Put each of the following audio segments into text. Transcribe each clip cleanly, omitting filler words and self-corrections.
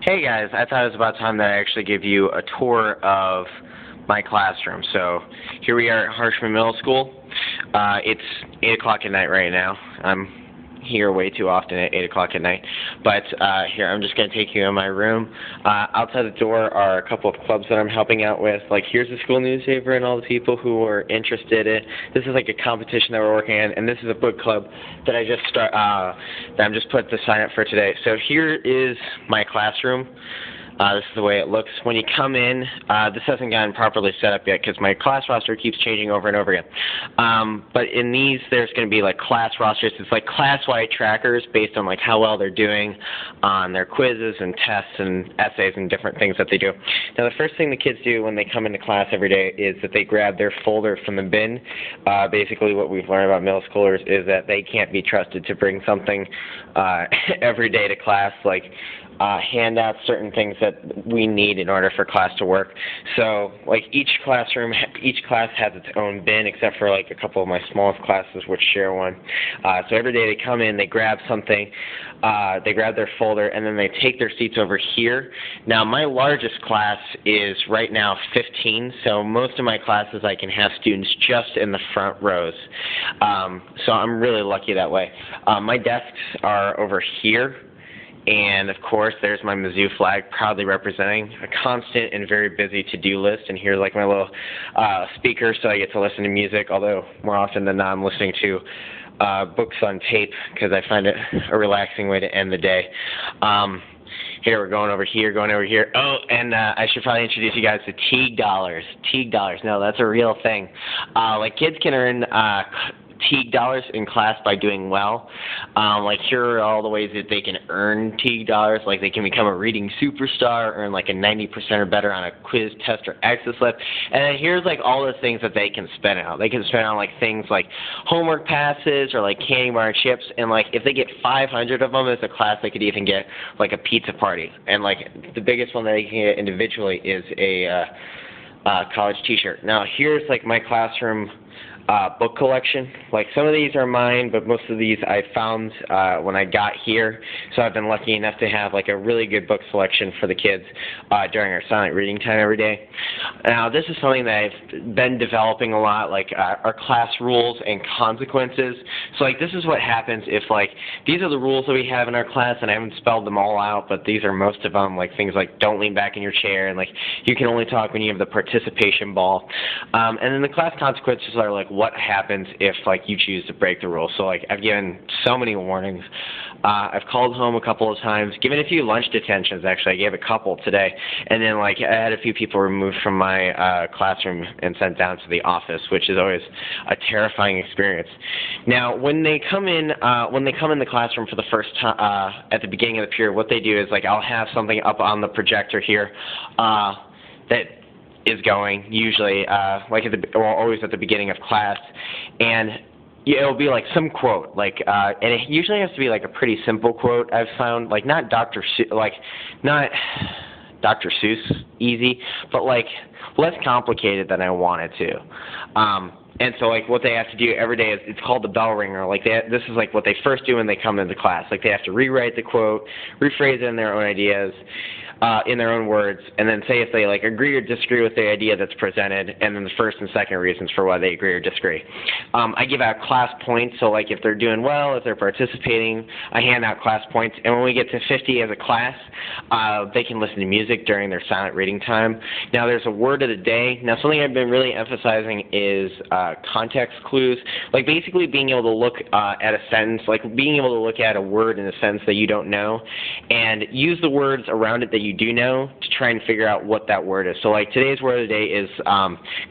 Hey guys, I thought it was about time that I actually give you a tour of my classroom. So here we are at Harshman Middle School. It's 8 o'clock at night right now. I'm here way too often at 8 o'clock at night. But here, I'm just going to take you in my room. Outside the door are a couple of clubs that I'm helping out with. Like, here's the school newspaper and all the people who are interested in. This is like a competition that we're working on, and this is a book club that I'm just put the sign up for today. So here is my classroom. This is the way it looks. When you come in, this hasn't gotten properly set up yet because my class roster keeps changing over and over again. But in these, there's going to be like class rosters. It's like class-wide trackers based on like how well they're doing on their quizzes and tests and essays and different things that they do. Now, the first thing the kids do when they come into class every day is that they grab their folder from the bin. Basically, what we've learned about middle schoolers is that they can't be trusted to bring something every day to class, like handouts, certain things that we need in order for class to work. So, like, each class has its own bin, except for like a couple of my smallest classes which share one. So every day they come in, they grab something, they grab their folder, and then they take their seats over here. Now, my largest class is right now 15, so most of my classes I can have students just in the front rows. So I'm really lucky that way. My desks are over here. And, of course, there's my Mizzou flag, proudly representing a constant and very busy to-do list. And here's, like, my little speaker, so I get to listen to music, although more often than not I'm listening to books on tape because I find it a relaxing way to end the day. Here, we're going over here. Oh, and I should probably introduce you guys to Teague dollars. Teague dollars. No, that's a real thing. Like, kids can earn Teague dollars in class by doing well. Like, here are all the ways that they can earn Teague dollars. Like, they can become a reading superstar, earn like a 90% or better on a quiz, test, or access list. And then here's like all the things that they can spend on. They can spend on like things like homework passes or like candy bar and chips. And like if they get 500 of them as a class, they could even get like a pizza party. And like the biggest one that they can get individually is a college T-shirt. Now here's like my classroom book collection. Like, some of these are mine, but most of these I found when I got here. So I've been lucky enough to have like a really good book selection for the kids during our silent reading time every day. Now, this is something that I've been developing a lot, like our class rules and consequences. So like, this is what happens if like these are the rules that we have in our class, and I haven't spelled them all out, but these are most of them, like things like don't lean back in your chair, and like you can only talk when you have the participation ball. And then the class consequences are like what happens if like you choose to break the rules. So like I've given so many warnings. I've called home a couple of times, given a few lunch detentions. Actually, I gave a couple today, and then like I had a few people removed from my classroom and sent down to the office, which is always a terrifying experience. Now, when they come in the classroom for the first time at the beginning of the period, what they do is like I'll have something up on the projector here that is going usually always at the beginning of class, and it'll be like some quote, like and it usually has to be like a pretty simple quote. I've found, like not Dr. Seuss easy, but like less complicated than I want it to. And so, like, what they have to do every day is, it's called the bell ringer. Like, this is, like, what they first do when they come into class. Like, they have to rewrite the quote, rephrase it in their own ideas, in their own words, and then say if they, like, agree or disagree with the idea that's presented, and then the first and second reasons for why they agree or disagree. I give out class points, so, like, if they're doing well, if they're participating, I hand out class points. And when we get to 50 as a class, they can listen to music during their silent reading time. Now, there's a word of the day. Now, something I've been really emphasizing is context clues, like basically being able to look at a sentence, like being able to look at a word in a sentence that you don't know and use the words around it that you do know to try and figure out what that word is. So like today's word of the day is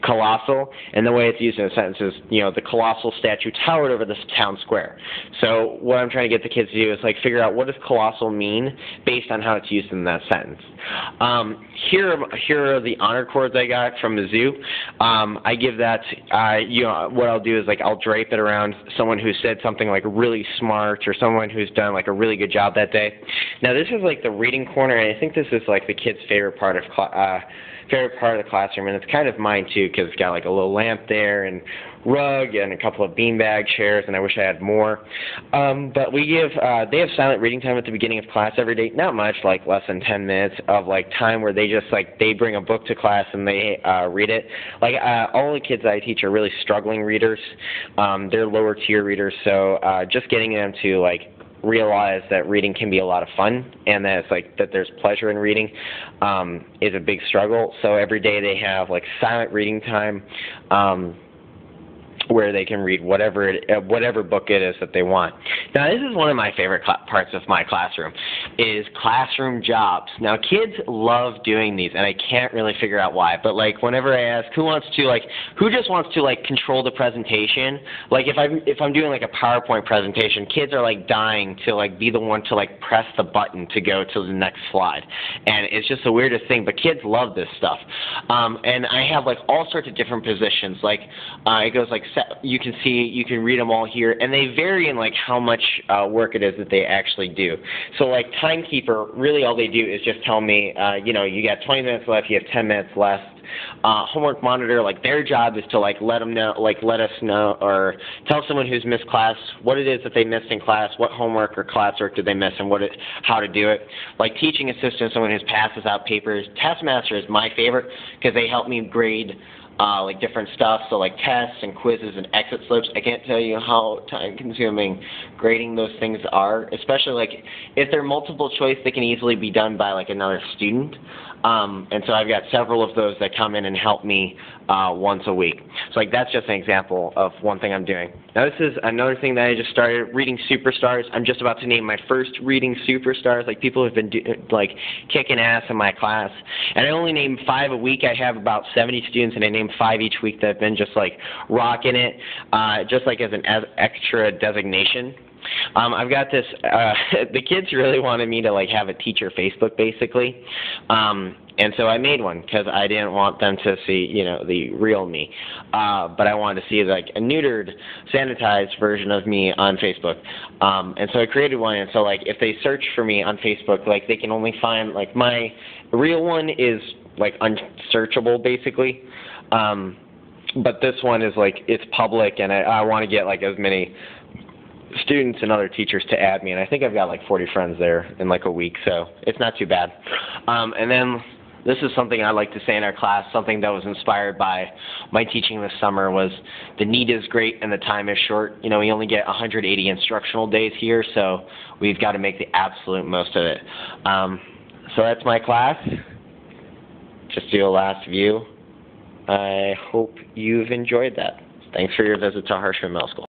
colossal, and the way it's used in a sentence is, you know, the colossal statue towered over this town square. So what I'm trying to get the kids to do is like figure out what does colossal mean based on how it's used in that sentence. Here are the honor cords I got from Mizzou. I give that, what I'll do is like I'll drape it around someone who said something like really smart or someone who's done like a really good job that day. Now this is like the reading corner, and I think this this is like the kids' favorite part of the classroom, and it's kind of mine too, because it's got like a little lamp there and rug and a couple of beanbag chairs, and I wish I had more. But they have silent reading time at the beginning of class every day. Not much, like less than 10 minutes of like time where they just they bring a book to class and they read it. Like all the kids I teach are really struggling readers. They're lower tier readers, so just getting them to realize that reading can be a lot of fun and that that there's pleasure in reading is a big struggle. So every day they have silent reading time where they can read whatever book it is that they want. Now, this is one of my favorite parts of my classroom, is classroom jobs. Now, kids love doing these, and I can't really figure out why. But whenever I ask who just wants to control the presentation, if I'm doing a PowerPoint presentation, kids are dying to be the one to press the button to go to the next slide, and it's just the weirdest thing. But kids love this stuff, and I have all sorts of different positions. It goes you can read them all here, and they vary in how much work it is that they actually do. So timekeeper, really all they do is just tell me, you got 20 minutes left, you have 10 minutes left. Homework monitor, their job is to let us know, or tell someone who's missed class what it is that they missed in class, what homework or classwork did they miss, and how to do it. Teaching assistant, someone who passes out papers. Taskmaster is my favorite because they help me grade different stuff, so tests and quizzes and exit slips. I can't tell you how time-consuming grading those things are, especially if they're multiple choice, they can easily be done by another student. And so I've got several of those that come in and help me once a week. So that's just an example of one thing I'm doing. Now this is another thing that I just started, reading superstars. I'm just about to name my first reading superstars. People have been kicking ass in my class, and I only name 5 a week. I have about 70 students, and I name 5 each week that have been just rocking it, just as an extra designation. I've got this, the kids really wanted me to have a teacher Facebook basically, and so I made one because I didn't want them to see, the real me, but I wanted to see a neutered, sanitized version of me on Facebook, and so I created one. And so if they search for me on Facebook, they can only find my real one is unsearchable basically, but this one is it's public, and I want to get as many students and other teachers to add me, and I think I've got 40 friends there in a week, so it's not too bad. And then this is something I like to say in our class, something that was inspired by my teaching this summer, was the need is great and the time is short. We only get 180 instructional days here, so we've got to make the absolute most of it. So that's my class. Just do a last view. I hope you've enjoyed that. Thanks for your visit to Harshman Middle School.